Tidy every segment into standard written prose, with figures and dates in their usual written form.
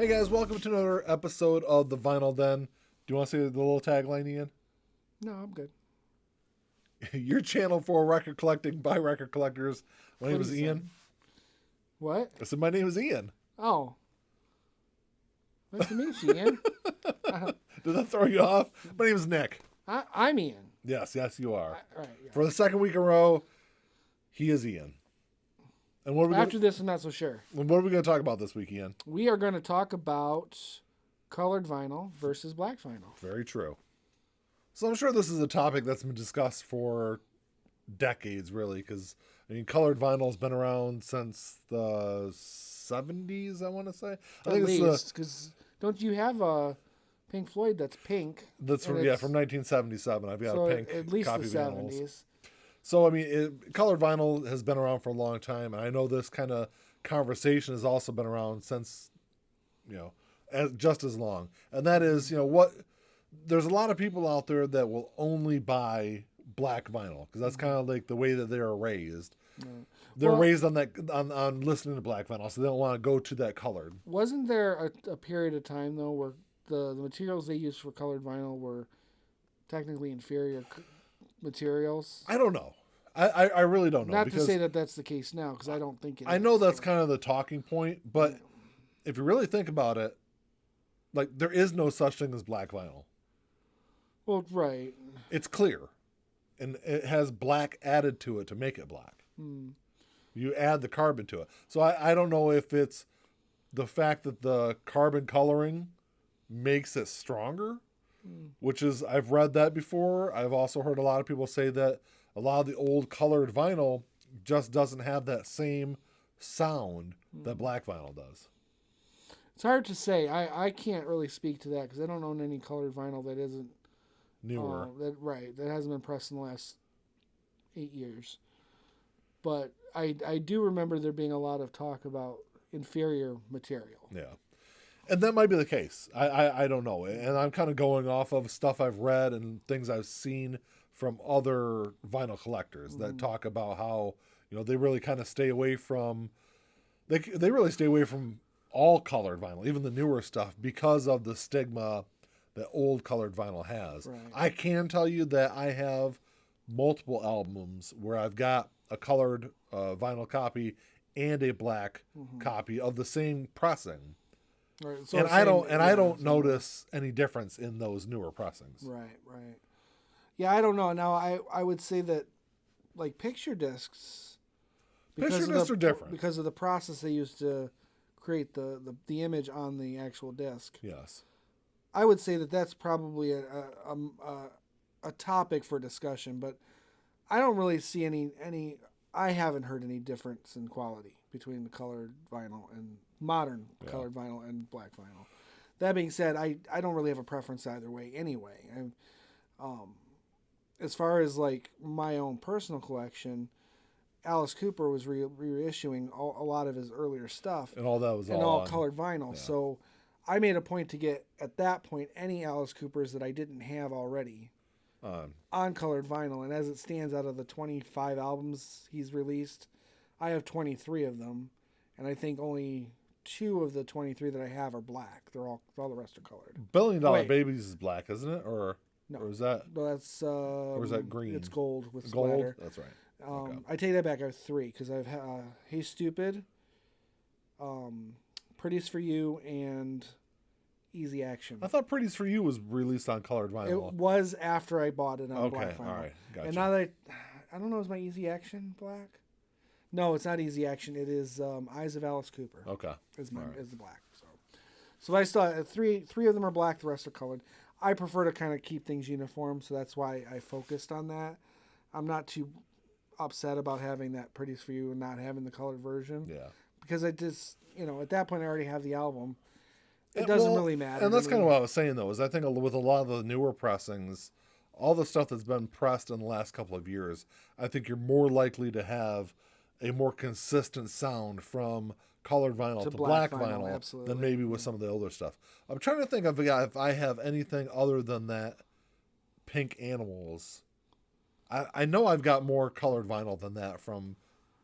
Hey guys, welcome to another episode of the Vinyl Den. Do you want to say the little tagline, Ian? No, I'm good. Your channel for record collecting by record collectors. My name is Ian. What? I said my name is Ian. Oh. Nice to meet you, Ian. Did that throw you off? My name is Nick. I'm Ian. Yes, you are. Right, yeah. For the second week in a row, he is Ian. And what are we After this, I'm not so sure. What are we going to talk about this week, Ian? We are going to talk about colored vinyl versus black vinyl. Very true. So I'm sure this is a topic that's been discussed for decades, really, because colored vinyl has been around since the 70s. I want to say. At least, because don't you have a Pink Floyd that's pink? That's from 1977. I've got a pink at least copy the of the 70s. So colored vinyl has been around for a long time, and I know this kind of conversation has also been around since, just as long. And that is, there's a lot of people out there that will only buy black vinyl because that's kind of like the way that they are raised. Mm. They're raised on that on listening to black vinyl, so they don't want to go to that colored. Wasn't there a period of time though where the materials they used for colored vinyl were technically inferior materials? I don't know. I really don't know. Not to say that that's the case now, because I don't think it is. I know that's kind of the talking point, but if you really think about it, like there is no such thing as black vinyl. Well, right. It's clear, and it has black added to it to make it black. Hmm. You add the carbon to it. So I don't know if it's the fact that the carbon coloring makes it stronger, which is, I've read that before. I've also heard a lot of people say that a lot of the old colored vinyl just doesn't have that same sound that black vinyl does. It's hard to say. I can't really speak to that because I don't own any colored vinyl that isn't newer. That hasn't been pressed in the last 8 years. But I do remember there being a lot of talk about inferior material. Yeah. And that might be the case. I don't know. And I'm kind of going off of stuff I've read and things I've seen from other vinyl collectors that talk about how, they really kind of stay away from, they really stay away from all colored vinyl, even the newer stuff, because of the stigma that old colored vinyl has. Right. I can tell you that I have multiple albums where I've got a colored vinyl copy and a black copy of the same pressing. Right. So I don't notice any difference in those newer pressings. Right. Yeah, I don't know. Now I would say that like picture discs are different because of the process they use to create the image on the actual disc. Yes. I would say that that's probably a topic for discussion, but I don't really see any I haven't heard any difference in quality between the colored vinyl and modern colored vinyl and black vinyl. That being said, I don't really have a preference either way anyway. As far as like my own personal collection, Alice Cooper was reissuing a lot of his earlier stuff. And all that was all colored vinyl. Yeah. So I made a point to get, at that point, any Alice Coopers that I didn't have already on colored vinyl. And as it stands, out of the 25 albums he's released, I have 23 of them. And I think only 2 of the 23 that I have are black. All the rest are colored. $1 Billion Babies is black, isn't it? Or is that? No, that's. Or is that green? It's gold with gold. Splatter. That's right. Okay. I take that back. I have 3 because I've Hey Stupid, Pretty's for You, and Easy Action. I thought Pretty's for You was released on colored vinyl. It was after I bought it on black vinyl. All right, gotcha. And now that I don't know, is my Easy Action black? No, it's not Easy Action. It is Eyes of Alice Cooper. Okay. Is the black. So I still have 3 of them are black. The rest are colored. I prefer to kind of keep things uniform, so that's why I focused on that. I'm not too upset about having that Pretty's for You and not having the colored version. Yeah. Because I just, at that point I already have the album. It doesn't really matter. And that's kind of what I was saying, though, is I think with a lot of the newer pressings, all the stuff that's been pressed in the last couple of years, I think you're more likely to have a more consistent sound from colored vinyl to black vinyl than maybe with some of the older stuff. I'm trying to think if I have anything other than that Pink Animals. I know I've got more colored vinyl than that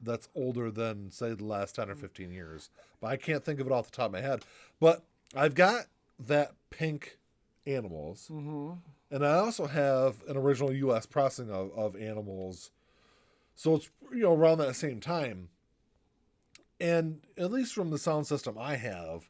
that's older than, say, the last 10 or 15 years. But I can't think of it off the top of my head. But I've got that pink Animals, and I also have an original U.S. pressing of Animals. So it's around that same time, and at least from the sound system I have,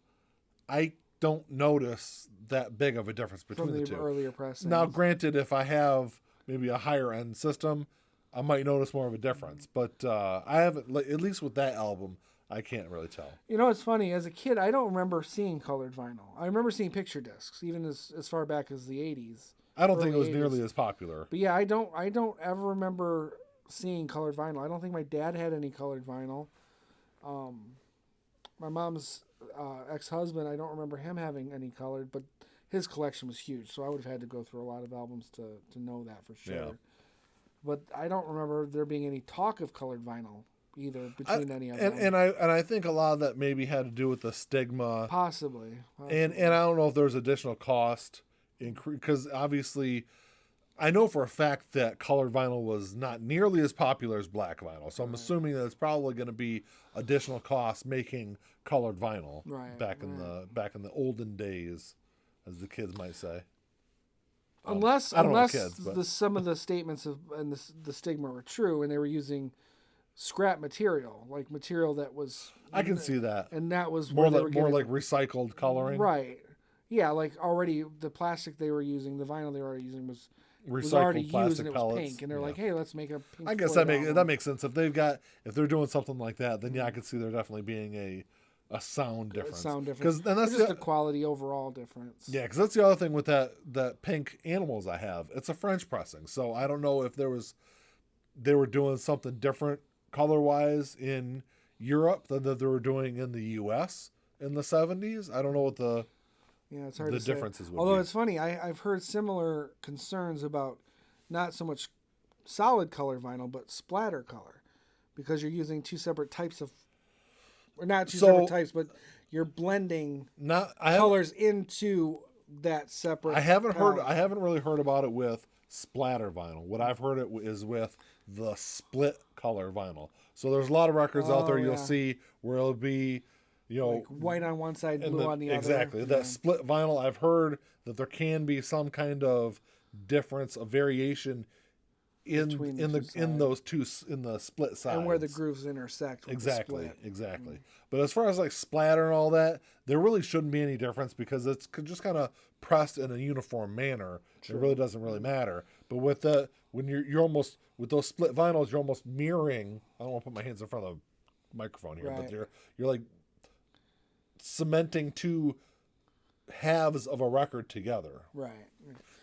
I don't notice that big of a difference between from the two. earlier pressings. Now, granted, if I have maybe a higher end system, I might notice more of a difference. But I haven't, at least with that album, I can't really tell. It's funny. As a kid, I don't remember seeing colored vinyl. I remember seeing picture discs, even as far back as the 80s. I don't think it was nearly as popular. But yeah, I don't ever remember seeing colored vinyl. I don't think my dad had any colored vinyl. My mom's ex-husband, I don't remember him having any colored, but his collection was huge, so I would have had to go through a lot of albums to know that for sure. Yeah. But I don't remember there being any talk of colored vinyl either between any of them. And I think a lot of that maybe had to do with the stigma. Possibly. And I don't know if there's additional cost, because obviously I know for a fact that colored vinyl was not nearly as popular as black vinyl. So I'm assuming that it's probably going to be additional costs making colored vinyl back in the olden days, as the kids might say. Unless some of the statements and the stigma were true, and they were using scrap material, like material that was. I can see that, and that was more like recycled coloring, right? Yeah, like already the plastic they were using, the vinyl they were using was already used, and it was pink, and they're like, hey, let's make a pink. I guess that makes sense. If they're doing something like that, then I could see there definitely being a sound difference. Because that's just the quality overall difference. Yeah, because that's the other thing with that pink Animals I have. It's a French pressing, so I don't know if they were doing something different color wise in Europe than that they were doing in the U.S. in the 70s. I don't know what it's hard the to say. differences would Although be. It's funny, I've heard similar concerns about not so much solid color vinyl, but splatter color, because you're using two separate types of. Or not two separate types, but you're blending colors into that separate. I haven't really heard about it with splatter vinyl. What I've heard is with the split color vinyl. So there's a lot of records out there you'll see where it'll be, like white on one side, blue on the other. Exactly. That split vinyl, I've heard that there can be some kind of difference, a variation in the split sides, and where the grooves intersect with exactly. Mm-hmm. But as far as like splatter and all that, there really shouldn't be any difference because it's just kind of pressed in a uniform manner. True. It really doesn't really matter. But with when you're almost with those split vinyls, you're almost mirroring. I don't want to put my hands in front of the microphone here, but you're like cementing two halves of a record together. Right.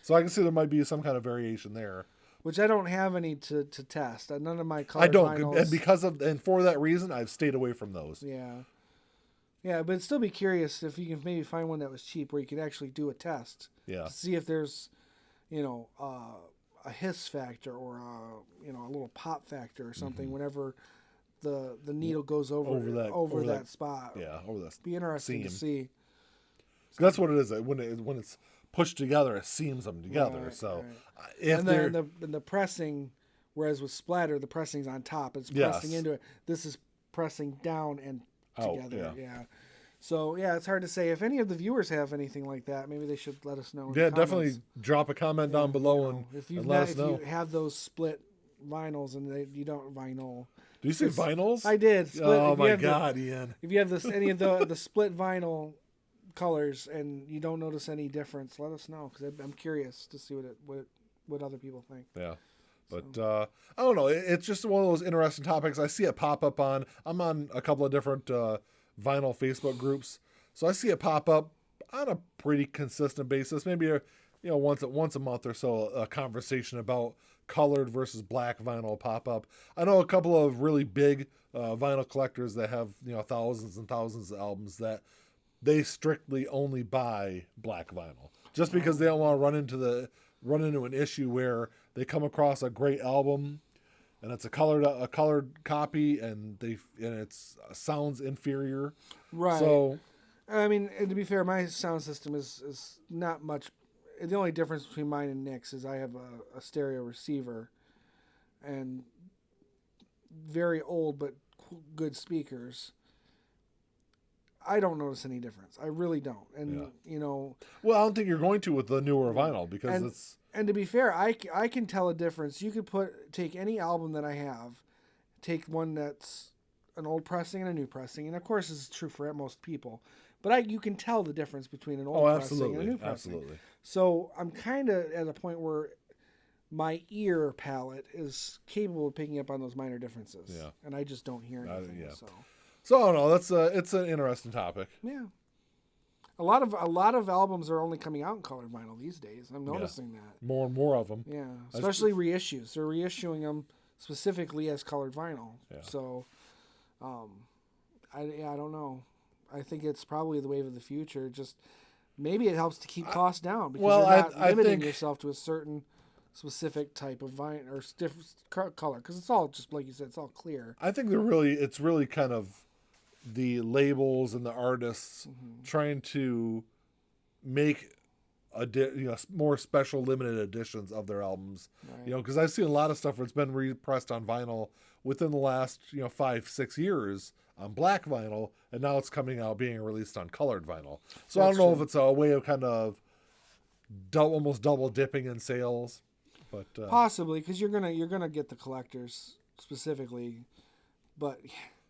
So I can see there might be some kind of variation there. Which I don't have any to test. None of my colored vinyls. And for that reason, I've stayed away from those. Yeah. Yeah, but it'd still be curious if you can maybe find one that was cheap where you could actually do a test. Yeah. To see if there's, a hiss factor or a little pop factor or something whenever the needle goes over that spot. Yeah, over that. Be interesting to see. So that's what it is. When it's pushed together, it seams them together. Right, so, if the pressing, whereas with splatter, the pressing's on top. It's pressing into it. This is pressing down and together. Yeah. So it's hard to say. If any of the viewers have anything like that, maybe they should let us know. Yeah, definitely drop a comment down below and let us know. If you have those split vinyls and you don't vinyl. Do you say vinyls? I did. Split. Oh my God, Ian! If you have any of the split vinyl colors and you don't notice any difference, let us know because I'm curious to see what other people think. Yeah, but I don't know. It's just one of those interesting topics. I see it pop up I'm on a couple of different vinyl Facebook groups, so I see it pop up on a pretty consistent basis. Maybe once a month or so, a conversation about colored versus black vinyl pop up. I know a couple of really big vinyl collectors that have thousands and thousands of albums that they strictly only buy black vinyl just because they don't want to run into an issue where they come across a great album and it's a colored copy and it sounds inferior. Right. So, I mean, and to be fair, my sound system is not much. The only difference between mine and Nick's is I have a stereo receiver and very old but good speakers. I don't notice any difference. I really don't. And you know, well, I don't think you're going to with the newer vinyl because it's. And to be fair, I can tell a difference. You could take any album that I have, take one that's an old pressing and a new pressing, and of course this is true for most people. But you can tell the difference between an old pressing and a new pressing. Absolutely. So I'm kind of at a point where my ear palette is capable of picking up on those minor differences. Yeah. And I just don't hear anything. So I don't know. It's an interesting topic. Yeah. A lot of albums are only coming out in colored vinyl these days. I'm noticing that. More and more of them. Yeah. Especially reissues. They're reissuing them specifically as colored vinyl. Yeah. So I don't know. I think it's probably the wave of the future. Just maybe it helps to keep costs down because you're not limiting yourself to a certain specific type of vinyl or different color because it's all just like you said, it's all clear. I think it's really kind of the labels and the artists trying to make more special limited editions of their albums. Right. Because I've seen a lot of stuff where it's been repressed on vinyl within the last 5-6 years on black vinyl, and now it's coming out being released on colored vinyl. So I don't know if it's a way of kind of almost double dipping in sales, but possibly because you're gonna get the collectors specifically, but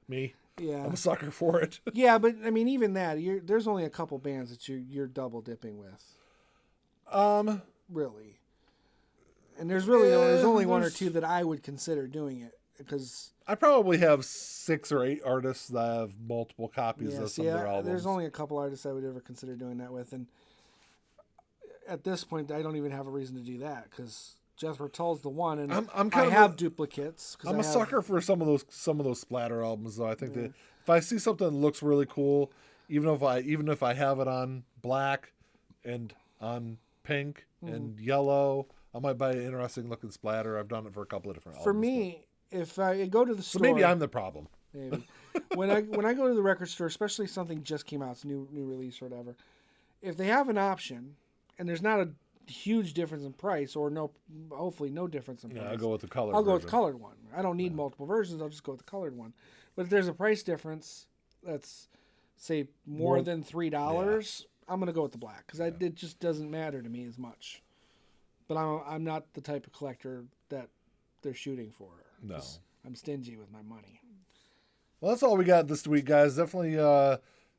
me. Yeah, I'm a sucker for it. Yeah, but I mean, even that, there's only a couple bands that you're double dipping with. Really, and there's only one or two that I would consider doing it because I probably have 6 or 8 artists that have multiple copies of some of their albums. There's only a couple artists I would ever consider doing that with, and at this point, I don't even have a reason to do that because Jethro Tull's the one, and I have duplicates. I'm a sucker for some of those Splatter albums, though. I think that if I see something that looks really cool, even if I have it on black and on pink and yellow, I might buy an interesting looking Splatter. I've done it for a couple of different albums. For me, if I go to the store, so maybe I'm the problem. Maybe when I go to the record store, especially something just came out, it's new release or whatever, if they have an option and there's not a huge difference in price or hopefully no difference in price. I'll go with the colored I'll go with the colored one. I don't need multiple versions. I'll just go with the colored one. But if there's a price difference that's, say, more than $3, I'm going to go with the black because it just doesn't matter to me as much. But I'm not the type of collector that they're shooting for. No. I'm stingy with my money. Well, that's all we got this week, guys. Definitely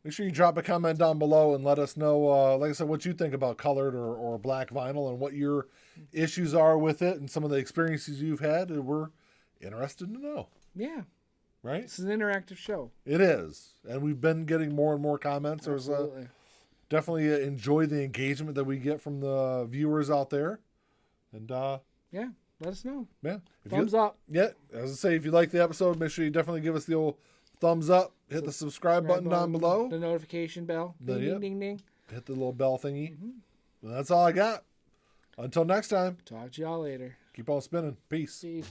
make sure you drop a comment down below and let us know, like I said, what you think about colored or black vinyl and what your issues are with it and some of the experiences you've had. And we're interested to know. Yeah. Right? This is an interactive show. It is. And we've been getting more and more comments. Absolutely. Definitely enjoy the engagement that we get from the viewers out there. And yeah, let us know. Yeah. Thumbs up. Yeah. As I say, if you like the episode, make sure you definitely give us the old thumbs up. Hit the subscribe button down below. The notification bell. Ding, ding, ding, ding. Hit the little bell thingy. Well, that's all I got. Until next time. Talk to y'all later. Keep on spinning. Peace. Peace.